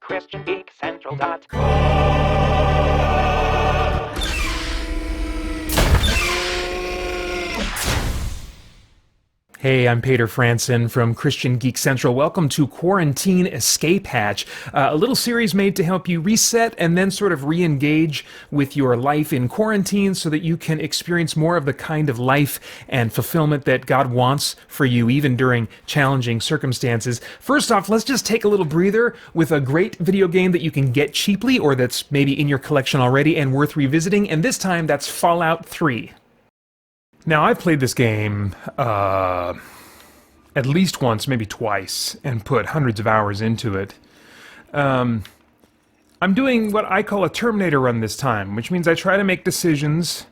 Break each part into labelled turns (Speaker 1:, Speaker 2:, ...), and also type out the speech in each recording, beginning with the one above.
Speaker 1: christiangeekcentral.com.
Speaker 2: Hey, I'm Peter Franson from Christian Geek Central. Welcome to Quarantine Escape Hatch, a little series made to help you reset and then sort of re-engage with your life in quarantine so that you can experience more of the kind of life and fulfillment that God wants for you, even during challenging circumstances. First off, let's just take a little breather with a great video game that you can get cheaply or that's maybe in your collection already and worth revisiting, and this time that's Fallout 3. Now, I've played this game at least once, maybe twice, and put hundreds of hours into it. I'm doing what I call a Terminator Run this time, which means I try to make decisions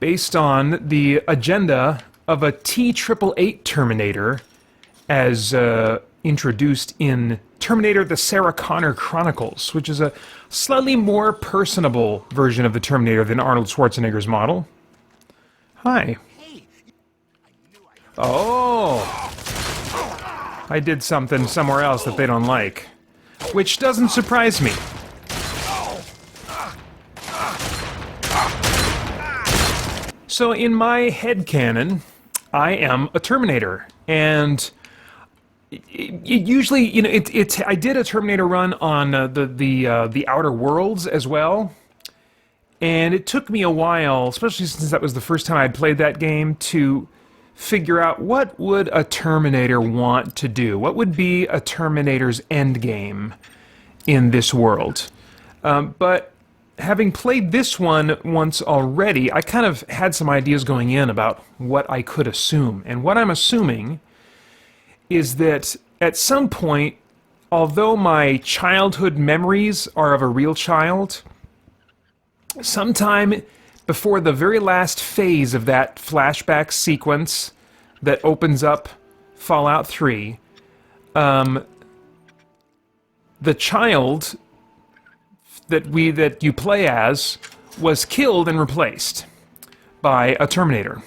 Speaker 2: based on the agenda of a T-888 Terminator as introduced in Terminator the Sarah Connor Chronicles, which is a slightly more personable version of the Terminator than Arnold Schwarzenegger's model. Hi. Oh. I did something somewhere else that they don't like. Which doesn't surprise me. So in my headcanon, I am a Terminator. And usually, you know, I did a Terminator run on the Outer Worlds as well. And it took me a while, especially since that was the first time I'd played that game, to figure out what would a Terminator want to do? What would be a Terminator's endgame in this world? But having played this one once already, I kind of had some ideas going in about what I could assume. And what I'm assuming is that at some point, although my childhood memories are of a real child, sometime before the very last phase of that flashback sequence that opens up Fallout 3, the child that you play as was killed and replaced by a Terminator.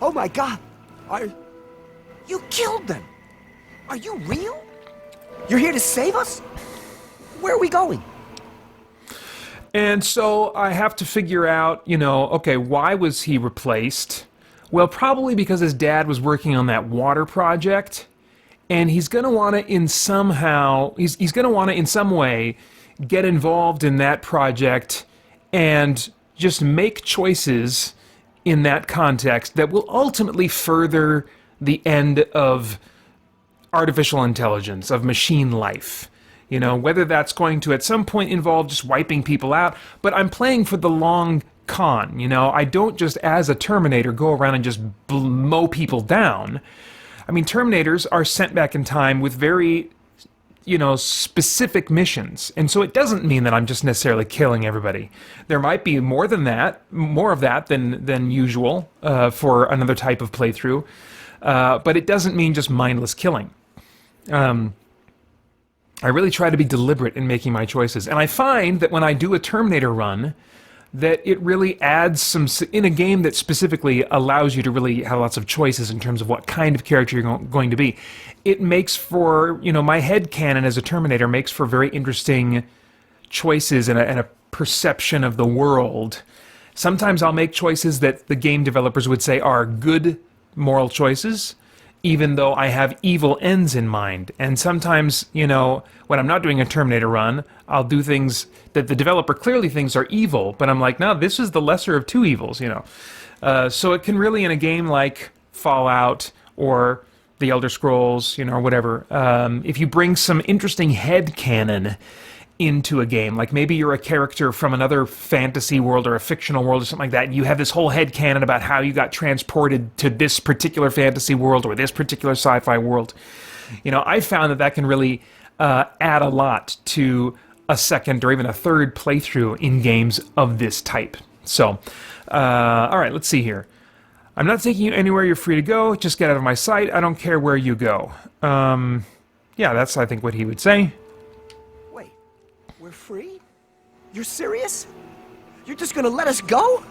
Speaker 3: Oh my God! You killed them! Are you real? You're here to save us? Where are we going?
Speaker 2: And so I have to figure out, you know, okay, why was he replaced? Well, probably because his dad was working on that water project, and he's going to want to in some way get involved in that project and just make choices in that context that will ultimately further the end of artificial intelligence, of machine life. You know, whether that's going to at some point involve just wiping people out, but I'm playing for the long con, you know. I don't just, as a Terminator, go around and just mow people down. I mean, Terminators are sent back in time with very, you know, specific missions, and so it doesn't mean that I'm just necessarily killing everybody. There might be more of that than usual for another type of playthrough, but it doesn't mean just mindless killing. I really try to be deliberate in making my choices. And I find that when I do a Terminator run, that it really adds some, in a game that specifically allows you to really have lots of choices in terms of what kind of character you're going to be. It makes for, you know, my headcanon as a Terminator makes for very interesting choices and a perception of the world. Sometimes I'll make choices that the game developers would say are good moral choices, even though I have evil ends in mind. And sometimes, you know, when I'm not doing a Terminator run, I'll do things that the developer clearly thinks are evil, but I'm like, no, this is the lesser of two evils, you know. So it can really, in a game like Fallout or The Elder Scrolls, you know, or whatever, if you bring some interesting headcanon into a game, like maybe you're a character from another fantasy world or a fictional world or something like that, and you have this whole headcanon about how you got transported to this particular fantasy world or this particular sci-fi world. You know, I found that can really add a lot to a second or even a third playthrough in games of this type. So, all right, let's see here. I'm not taking you anywhere. You're free to go. Just get out of my sight. I don't care where you go. Yeah, that's, I think, what he would say.
Speaker 3: We're free? You're serious? You're just gonna let us go?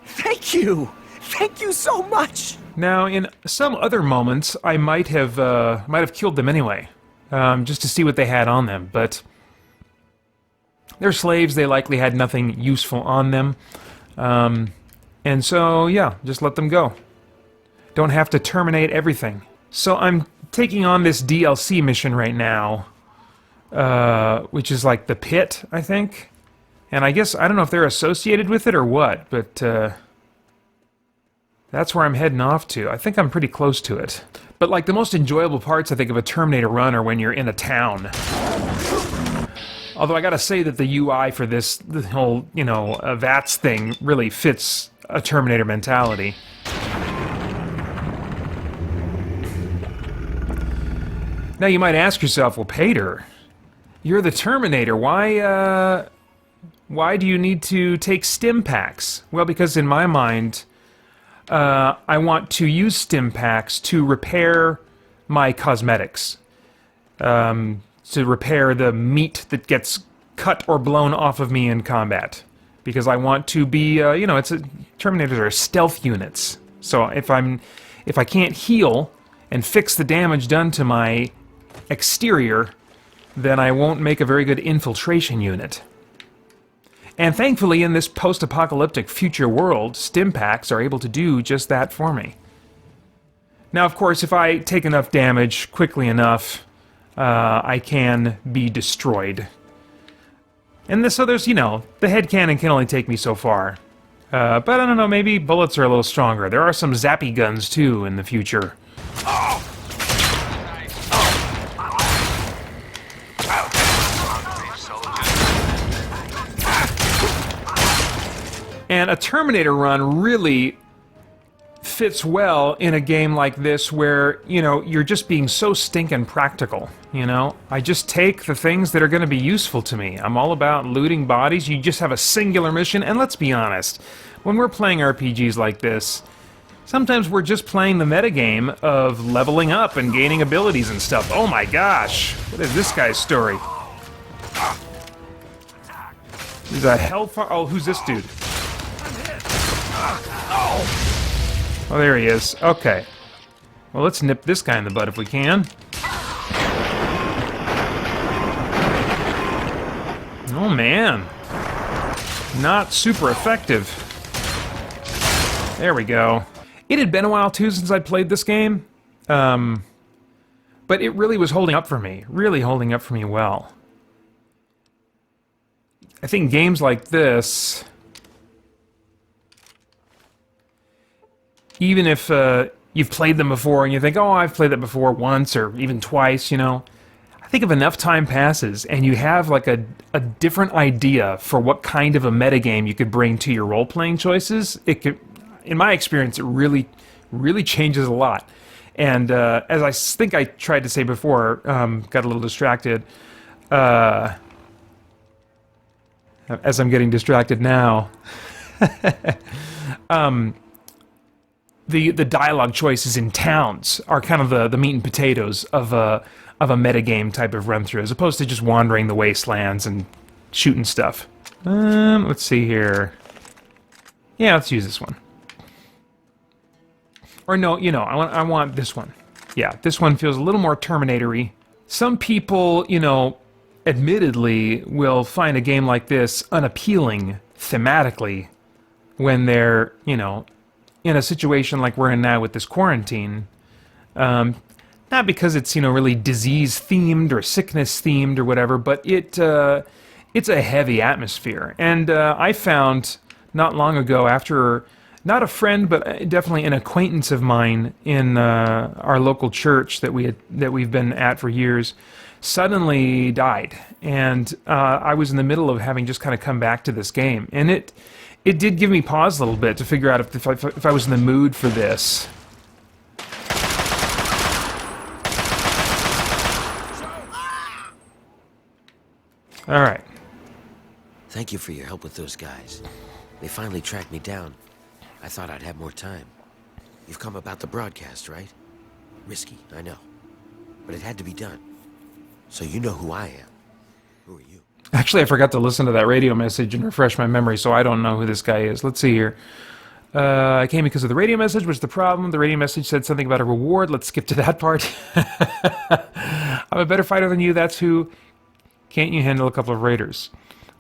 Speaker 3: Thank you! Thank you so much!
Speaker 2: Now, in some other moments, I might have killed them anyway. just to see what they had on them. But they're slaves. They likely had nothing useful on them. And so, yeah, just let them go. Don't have to terminate everything. So I'm taking on this DLC mission right now, which is like the pit, I think. And I guess, I don't know if they're associated with it or what, but that's where I'm heading off to. I think I'm pretty close to it. But like the most enjoyable parts, I think, of a Terminator Run are when you're in a town. Although I gotta say that the UI for the whole, you know, VATS thing really fits a Terminator mentality. Now you might ask yourself, well, Pater, you're the Terminator. Why do you need to take stim packs? Well, because in my mind, I want to use stim packs to repair my cosmetics. To repair the meat that gets cut or blown off of me in combat. Because I want to be, you know, Terminators are stealth units. So if I can't heal and fix the damage done to my exterior, then I won't make a very good infiltration unit. And thankfully, in this post-apocalyptic future world, stim packs are able to do just that for me. Now, of course, if I take enough damage quickly enough, I can be destroyed. And so there's, you know, the headcannon can only take me so far. But I don't know, maybe bullets are a little stronger. There are some zappy guns, too, in the future. And a Terminator Run really fits well in a game like this where, you know, you're just being so stinking practical, you know? I just take the things that are going to be useful to me. I'm all about looting bodies. You just have a singular mission, and let's be honest, when we're playing RPGs like this, sometimes we're just playing the metagame of leveling up and gaining abilities and stuff. Oh my gosh, what is this guy's story? He's a hellfire. Oh, who's this dude? Oh, there he is. Okay. Well, let's nip this guy in the butt if we can. Oh, man. Not super effective. There we go. It had been a while, too, since I played this game. But it really was holding up for me. Really holding up for me well. I think games like this, even if you've played them before and you think, oh, I've played that before once or even twice, you know, I think if enough time passes and you have like a different idea for what kind of a metagame you could bring to your role-playing choices, it could, in my experience, it really, really changes a lot. And as I think I tried to say before, got a little distracted, as I'm getting distracted now, the dialogue choices in towns are kind of the meat and potatoes of a metagame type of run-through, as opposed to just wandering the wastelands and shooting stuff. Let's see here. Yeah, let's use this one. Or no, you know, I want this one. Yeah, this one feels a little more Terminator-y. Some people, you know, admittedly will find a game like this unappealing thematically when they're, you know, in a situation like we're in now with this quarantine. Not because it's, you know, really disease-themed or sickness-themed or whatever, but it's a heavy atmosphere. And I found not long ago, after not a friend, but definitely an acquaintance of mine in our local church that we've been at for years, suddenly died. And I was in the middle of having just kind of come back to this game. And it did give me pause a little bit to figure out if I was in the mood for this. All right.
Speaker 1: Thank you for your help with those guys. They finally tracked me down. I thought I'd have more time. You've come about the broadcast, right? Risky, I know. But it had to be done. So you know who I am. Who are you?
Speaker 2: Actually, I forgot to listen to that radio message and refresh my memory, so I don't know who this guy is. Let's see here. I came because of the radio message. What's the problem? The radio message said something about a reward. Let's skip to that part. I'm a better fighter than you, that's who. Can't you handle a couple of raiders?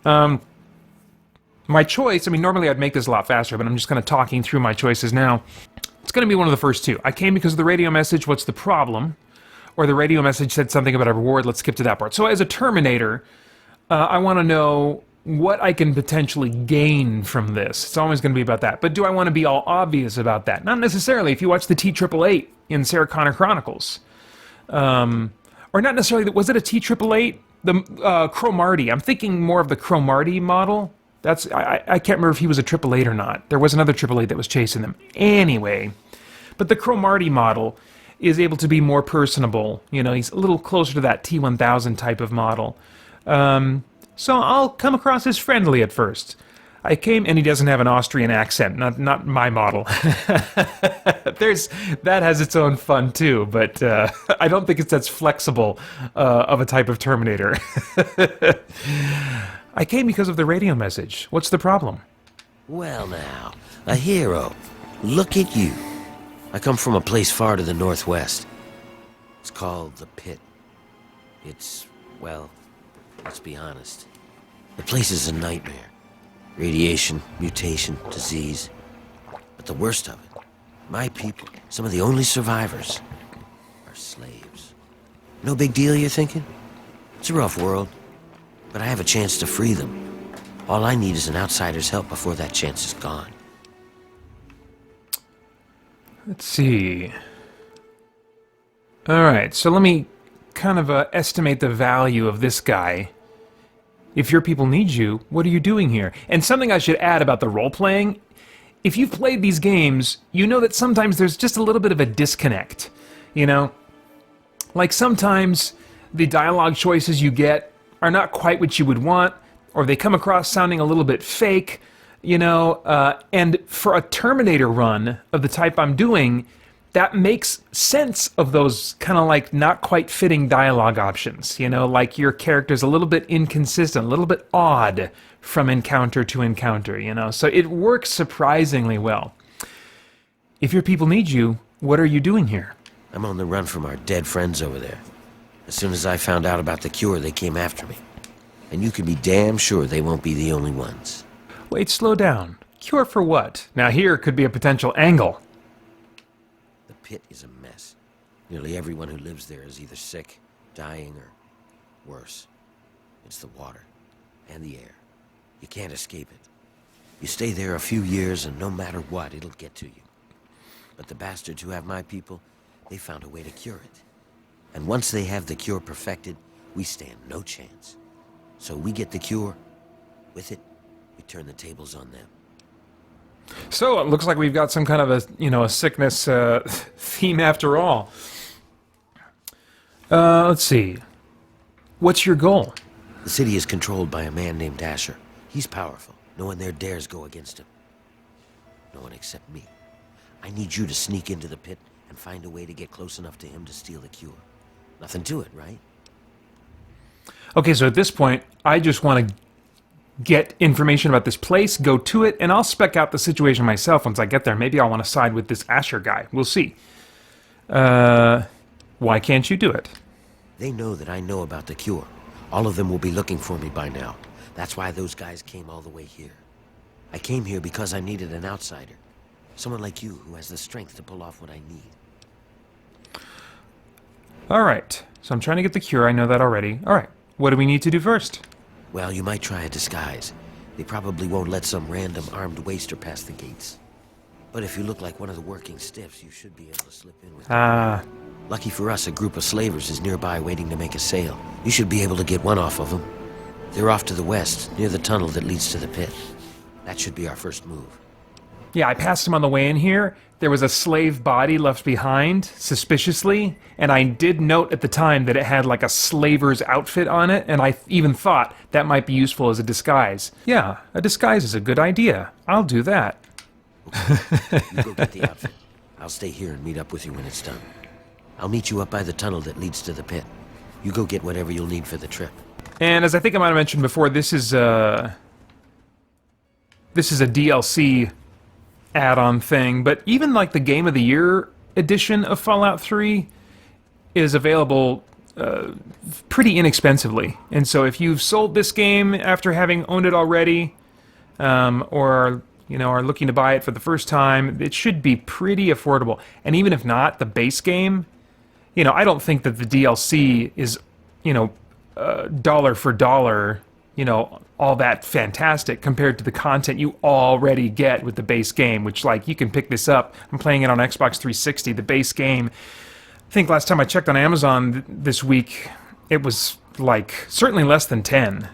Speaker 2: My choice, I mean, normally I'd make this a lot faster, but I'm just kind of talking through my choices now. It's going to be one of the first two. I came because of the radio message, what's the problem? Or the radio message said something about a reward, let's skip to that part. So as a Terminator, I want to know what I can potentially gain from this. It's always going to be about that. But do I want to be all obvious about that? Not necessarily. If you watch the T-888 in Sarah Connor Chronicles, or not necessarily, was it a T-888? The Cromartie. I'm thinking more of the Cromartie model. That's I can't remember if he was a 888 or not. There was another 888 that was chasing them. Anyway, but the Cromartie model is able to be more personable. You know, he's a little closer to that T1000 type of model. So I'll come across as friendly at first. I came, and he doesn't have an Austrian accent, not my model. That has its own fun too, but I don't think it's as flexible of a type of Terminator. I came because of the radio message. What's the problem?
Speaker 1: Well now, a hero. Look at you. I come from a place far to the northwest. It's called the Pit. It's, well, let's be honest. The place is a nightmare. Radiation, mutation, disease. But the worst of it, my people, some of the only survivors, are slaves. No big deal, you're thinking? It's a rough world, but I have a chance to free them. All I need is an outsider's help before that chance is gone.
Speaker 2: Let's see. Alright, so let me kind of estimate the value of this guy. If your people need you, what are you doing here? And something I should add about the role-playing, if you've played these games, you know that sometimes there's just a little bit of a disconnect, you know? Like sometimes the dialogue choices you get are not quite what you would want, or they come across sounding a little bit fake, you know? And for a Terminator run of the type I'm doing, that makes sense of those kind of like not quite fitting dialogue options, you know, like your character's a little bit inconsistent, a little bit odd from encounter to encounter, you know, so it works surprisingly well. If your people need you, what are you doing here?
Speaker 1: I'm on the run from our dead friends over there. As soon as I found out about the cure, they came after me. And you can be damn sure they won't be the only ones.
Speaker 2: Wait, slow down. Cure for what? Now here could be a potential angle.
Speaker 1: The Pit is a mess. Nearly everyone who lives there is either sick, dying, or worse. It's the water and the air. You can't escape it. You stay there a few years and no matter what, it'll get to you. But the bastards who have my people, they found a way to cure it. And once they have the cure perfected, we stand no chance. So we get the cure. With it, we turn the tables on them.
Speaker 2: So it looks like we've got some kind of a, you know, a sickness theme after all. Let's see. What's your goal?
Speaker 1: The city is controlled by a man named Asher. He's powerful. No one there dares go against him. No one except me. I need you to sneak into the Pit and find a way to get close enough to him to steal the cure. Nothing to it, right?
Speaker 2: Okay, so at this point, I just want to get information about this place, go to it, and I'll spec out the situation myself once I get there. Maybe I'll want to side with this Asher guy. We'll see. Why can't you do it?
Speaker 1: They know that I know about the cure. All of them will be looking for me by now. That's why those guys came all the way here. I came here because I needed an outsider. Someone like you who has the strength to pull off what I need.
Speaker 2: Alright, so I'm trying to get the cure, I know that already. Alright, what do we need to do first?
Speaker 1: Well, you might try a disguise. They probably won't let some random armed waster pass the gates. But if you look like one of the working stiffs, you should be able to slip in with them. Lucky for us, a group of slavers is nearby waiting to make a sale. You should be able to get one off of them. They're off to the west, near the tunnel that leads to the Pit. That should be our first move.
Speaker 2: Yeah, I passed him on the way in here. There was a slave body left behind, suspiciously, and I did note at the time that it had like a slaver's outfit on it, and I even thought that might be useful as a disguise. Yeah, a disguise is a good idea. I'll do that.
Speaker 1: Okay. You go get the outfit. I'll stay here and meet up with you when it's done. I'll meet you up by the tunnel that leads to the Pit. You go get whatever you'll need for the trip.
Speaker 2: And as I think I might have mentioned before, this is a DLC add-on thing, but even like the Game of the Year edition of Fallout 3 is available pretty inexpensively. And so if you've sold this game after having owned it already, or are looking to buy it for the first time, it should be pretty affordable. And even if not, the base game, I don't think that the DLC is, dollar for dollar, all that fantastic compared to the content you already get with the base game, which, like, you can pick this up. I'm playing it on Xbox 360, the base game. I think last time I checked on Amazon this week, it was, like, certainly less than 10.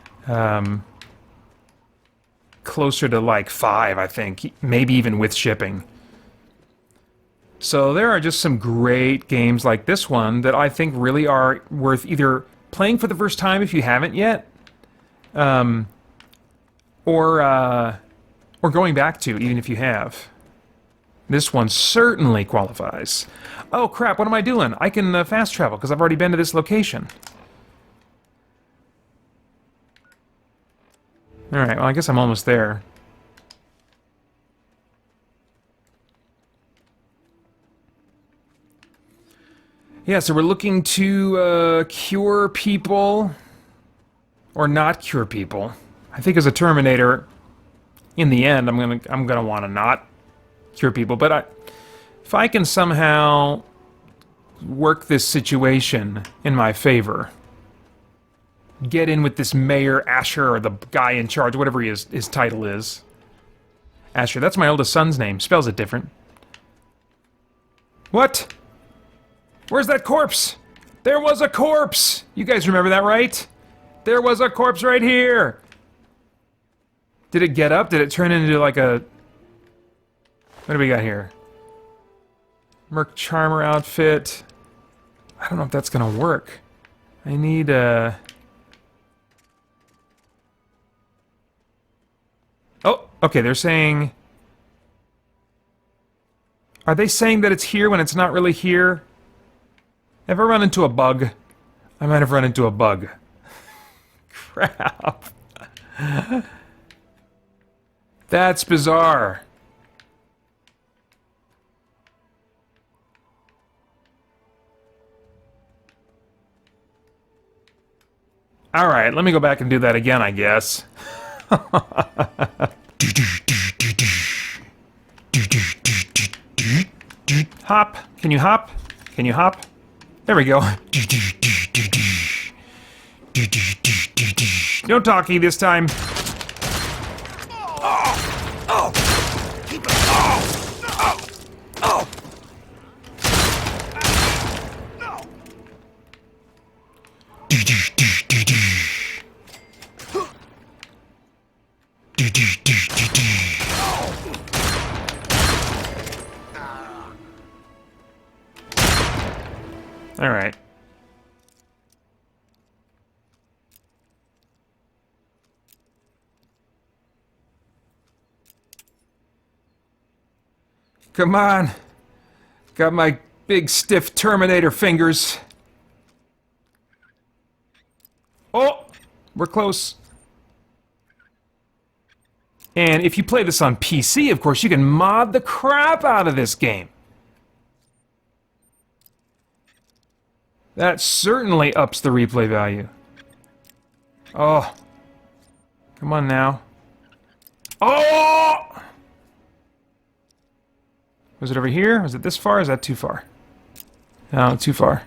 Speaker 2: Closer to, like, 5, I think. Maybe even with shipping. So there are just some great games like this one that I think really are worth either playing for the first time if you haven't yet, or going back to, even if you have. This one certainly qualifies. Oh crap, what am I doing? I can fast travel because I've already been to this location. Alright, well I guess I'm almost there. Yeah, so we're looking to cure people, or not cure people. I think as a Terminator, in the end, I'm gonna want to not cure people. But if I can somehow work this situation in my favor, get in with this Mayor Asher, or the guy in charge, whatever his title is. Asher, that's my oldest son's name. Spells it different. What? Where's that corpse? There was a corpse! You guys remember that, right? There was a corpse right here! Did it get up? Did it turn into like a... What do we got here? Merc Charmer outfit. I don't know if that's gonna work. I need a... Oh, okay, they're saying... Are they saying that it's here when it's not really here? Have I run into a bug? I might have run into a bug. Crap. That's bizarre. Alright, let me go back and do that again, I guess. Hop. Can you hop? Can you hop? There we go. No talkie this time.
Speaker 3: Keep it. Oh.
Speaker 2: All right. Come on. Got my big stiff Terminator fingers. Oh, we're close. And if you play this on PC, of course, you can mod the crap out of this game. That certainly ups the replay value. Oh. Come on now. Oh! Was it over here? Was it this far? Is that too far? No, too far.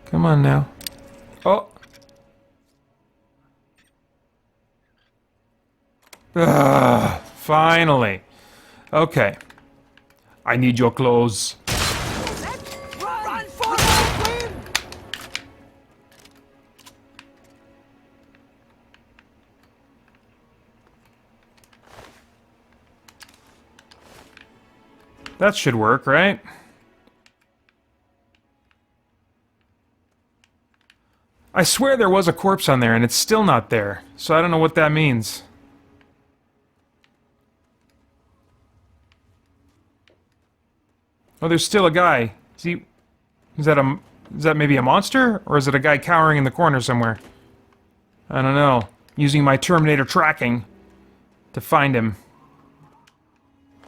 Speaker 2: Come on now. Oh. Finally. Okay. I need your clothes.
Speaker 3: Run for the win!
Speaker 2: That should work, right? I swear there was a corpse on there and it's still not there, so I don't know what that means. Oh, there's still a guy. Is that maybe a monster? Or is it a guy cowering in the corner somewhere? I don't know. Using my Terminator tracking to find him.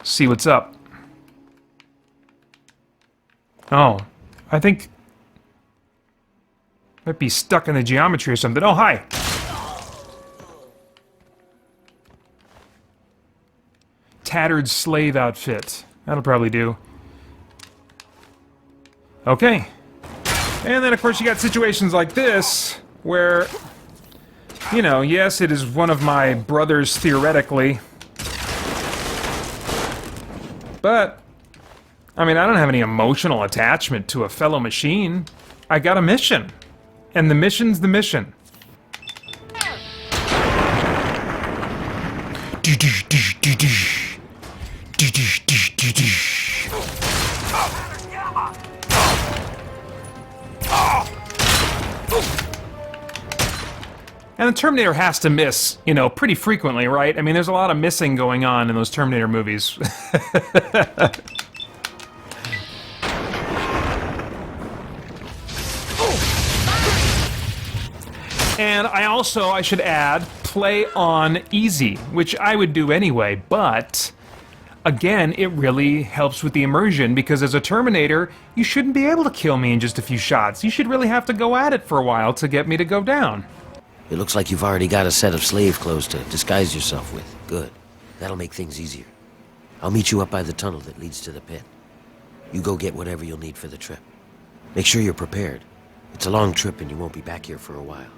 Speaker 2: See what's up. Oh, I think Might be stuck in the geometry or something. Oh, hi! Tattered slave outfit. That'll probably do. Okay. And then, of course, you got situations like this, where, you know, yes, it is one of my brothers, theoretically. But, I mean, I don't have any emotional attachment to a fellow machine. I got a mission. And the mission's the mission. And the Terminator has to miss, you know, pretty frequently, right? I mean, there's a lot of missing going on in those Terminator movies. And I should add, play on easy, which I would do anyway, but again, it really helps with the immersion, because as a Terminator, you shouldn't be able to kill me in just a few shots. You should really have to go at it for a while to get me to go down.
Speaker 1: It looks like you've already got a set of slave clothes to disguise yourself with. Good. That'll make things easier. I'll meet you up by the tunnel that leads to the pit. You go get whatever you'll need for the trip. Make sure you're prepared. It's a long trip and you won't be back here for a while.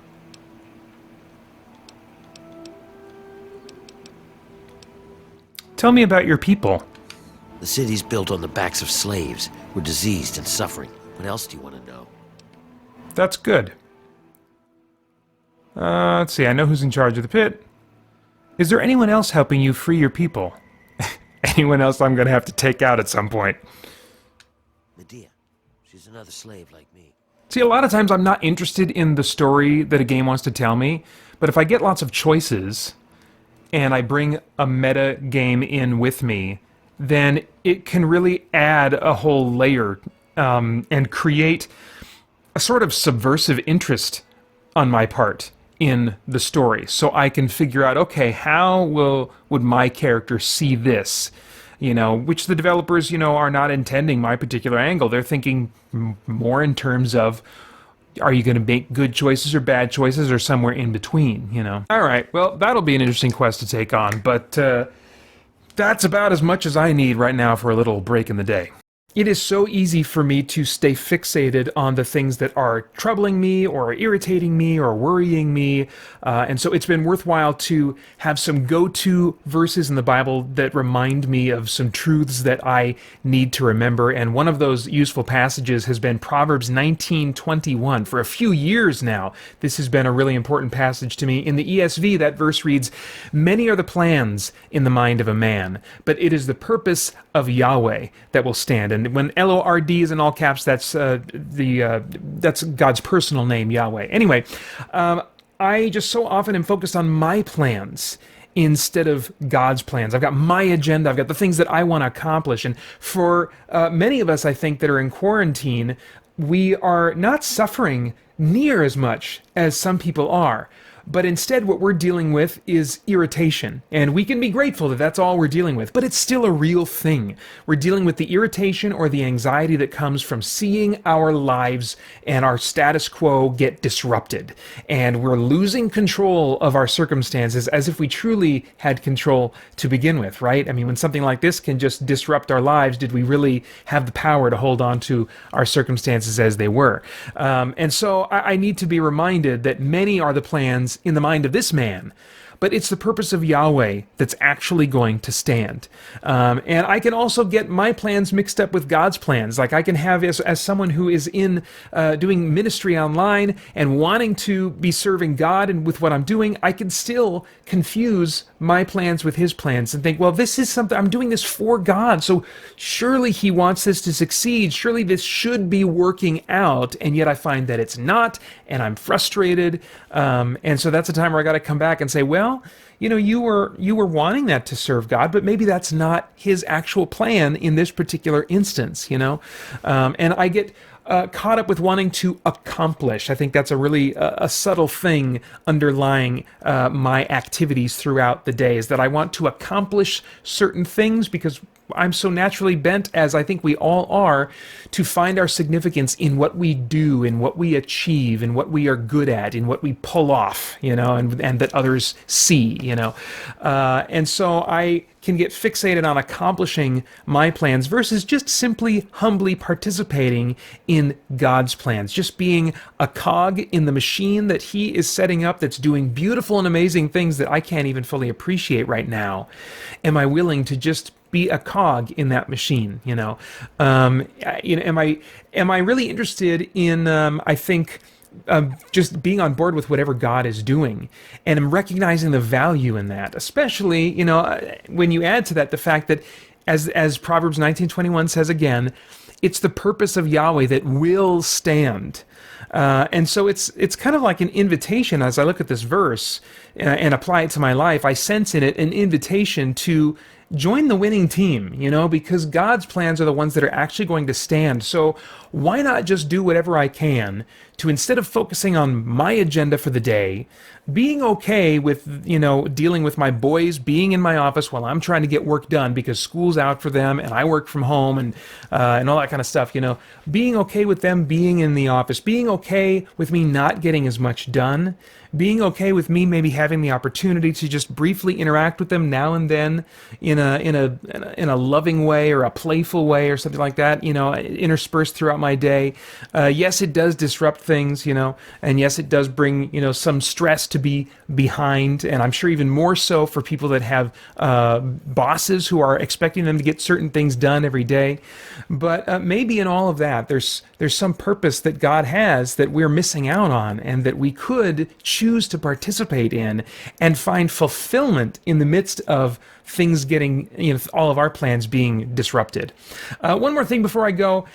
Speaker 2: Tell me about your people.
Speaker 1: The city's built on the backs of slaves. We're diseased and suffering. What else do you want to know?
Speaker 2: That's good. Let's see, I know who's in charge of the pit. Is there anyone else helping you free your people? Anyone else I'm gonna have to take out at some point?
Speaker 1: Medea. She's another slave like me.
Speaker 2: See, a lot of times I'm not interested in the story that a game wants to tell me, but if I get lots of choices, and I bring a meta game in with me, then it can really add a whole layer and create a sort of subversive interest on my part in the story. So I can figure out, okay, how would my character see this? You know, which the developers, you know, are not intending my particular angle. They're thinking more in terms of, are you going to make good choices or bad choices or somewhere in between, you know? All right, well, that'll be an interesting quest to take on, but that's about as much as I need right now for a little break in the day. It is so easy for me to stay fixated on the things that are troubling me or irritating me or worrying me, and so it's been worthwhile to have some go-to verses in the Bible that remind me of some truths that I need to remember, and one of those useful passages has been Proverbs 19:21. For a few years now, this has been a really important passage to me. In the ESV, that verse reads, "Many are the plans in the mind of a man, but it is the purpose of Yahweh that will stand." And when L-O-R-D is in all caps, that's God's personal name, Yahweh. Anyway, I just so often am focused on my plans instead of God's plans. I've got my agenda. I've got the things that I want to accomplish. And for many of us, I think, that are in quarantine, we are not suffering near as much as some people are. But instead, what we're dealing with is irritation. And we can be grateful that that's all we're dealing with, but it's still a real thing. We're dealing with the irritation or the anxiety that comes from seeing our lives and our status quo get disrupted. And we're losing control of our circumstances as if we truly had control to begin with, right? I mean, when something like this can just disrupt our lives, did we really have the power to hold on to our circumstances as they were? And so I need to be reminded that many are the plans in the mind of this man, but it's the purpose of Yahweh that's actually going to stand. And I can also get my plans mixed up with God's plans. Like I can have, as someone who is in doing ministry online and wanting to be serving God and with what I'm doing, I can still confuse my plans with his plans and think, well, this is something, I'm doing this for God, so surely he wants this to succeed. Surely this should be working out, and yet I find that it's not, and I'm frustrated. And so that's a time where I got to come back and say, well, you know, you were wanting that to serve God, but maybe that's not his actual plan in this particular instance, you know? And I get caught up with wanting to accomplish. I think that's a really a subtle thing underlying my activities throughout the day, is that I want to accomplish certain things because I'm so naturally bent, as I think we all are, to find our significance in what we do, in what we achieve, in what we are good at, in what we pull off, and that others see, and so I can get fixated on accomplishing my plans versus just simply humbly participating in God's plans, just being a cog in the machine that He is setting up that's doing beautiful and amazing things that I can't even fully appreciate right now. Am I willing to just be a cog in that machine? Am I really interested in? I think. Just being on board with whatever God is doing, and I'm recognizing the value in that, especially when you add to that the fact that, as Proverbs 19:21 says again, it's the purpose of Yahweh that will stand. And so it's kind of like an invitation. As I look at this verse and apply it to my life, I sense in it an invitation to join the winning team, because God's plans are the ones that are actually going to stand. So why not just do whatever I can to, instead of focusing on my agenda for the day, being okay with, dealing with my boys being in my office while I'm trying to get work done because school's out for them and I work from home and all that kind of stuff, being okay with them being in the office, being okay with me not getting as much done, being okay with me maybe having the opportunity to just briefly interact with them now and then in a loving way or a playful way or something like that, interspersed throughout my day. Yes, it does disrupt things, and yes, it does bring, some stress to be behind, and I'm sure even more so for people that have bosses who are expecting them to get certain things done every day. But maybe in all of that, there's some purpose that God has that we're missing out on, and that we could choose to participate in and find fulfillment in the midst of things getting, all of our plans being disrupted. One more thing before I go.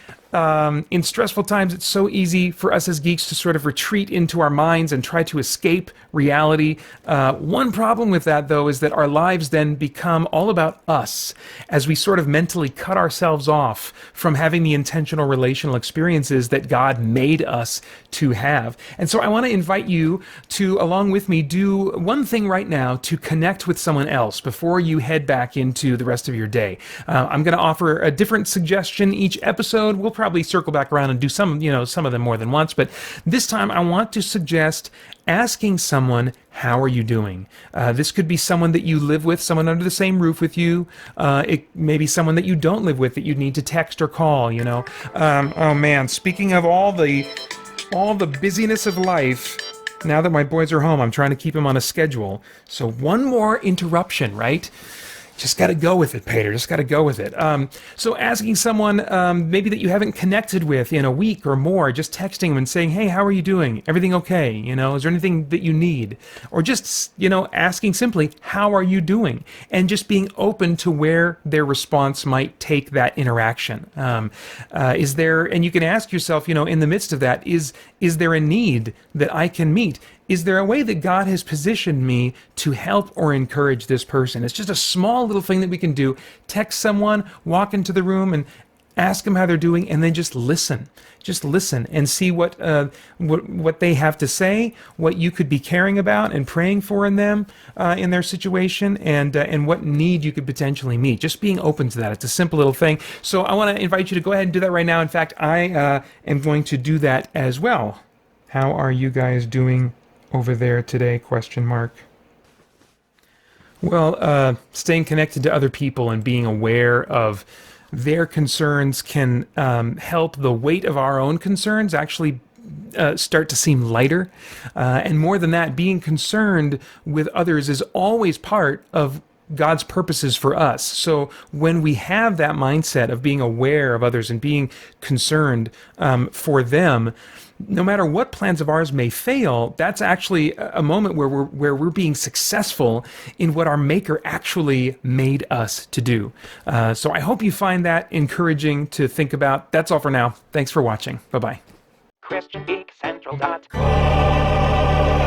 Speaker 2: In stressful times, it's so easy for us as geeks to sort of retreat into our minds and try to escape reality. One problem with that, though, is that our lives then become all about us as we sort of mentally cut ourselves off from having the intentional relational experiences that God made us to have. And so I want to invite you to, along with me, do one thing right now to connect with someone else before you head back into the rest of your day. I'm going to offer a different suggestion each episode. We'll probably circle back around and do some of them more than once, but this time I want to suggest asking someone, how are you doing? This could be someone that you live with, someone under the same roof with you. It may be someone that you don't live with that you need to text or call, Oh man, speaking of all the busyness of life, now that my boys are home, I'm trying to keep them on a schedule. So one more interruption, right? Just got to go with it, Peter. Just got to go with it. So asking someone maybe that you haven't connected with in a week or more, just texting them and saying, hey, how are you doing? Everything okay? Is there anything that you need? Or just, asking simply, how are you doing? And just being open to where their response might take that interaction. Is there, and you can ask yourself, in the midst of that, is there a need that I can meet? Is there a way that God has positioned me to help or encourage this person? It's just a small little thing that we can do. Text someone, walk into the room and ask them how they're doing, and then just listen. Just listen and see what they have to say, what you could be caring about and praying for in them, in their situation, and what need you could potentially meet. Just being open to that. It's a simple little thing. So I want to invite you to go ahead and do that right now. In fact, I am going to do that as well. How are you guys doing over there today? ? Well, staying connected to other people and being aware of their concerns can help the weight of our own concerns actually start to seem lighter. And more than that, being concerned with others is always part of God's purposes for us. So when we have that mindset of being aware of others and being concerned for them, no matter what plans of ours may fail, that's actually a moment where we're being successful in what our Maker actually made us to do. So I hope you find that encouraging to think about. That's all for now. Thanks for watching. Bye-bye.
Speaker 4: christiangeekcentral.com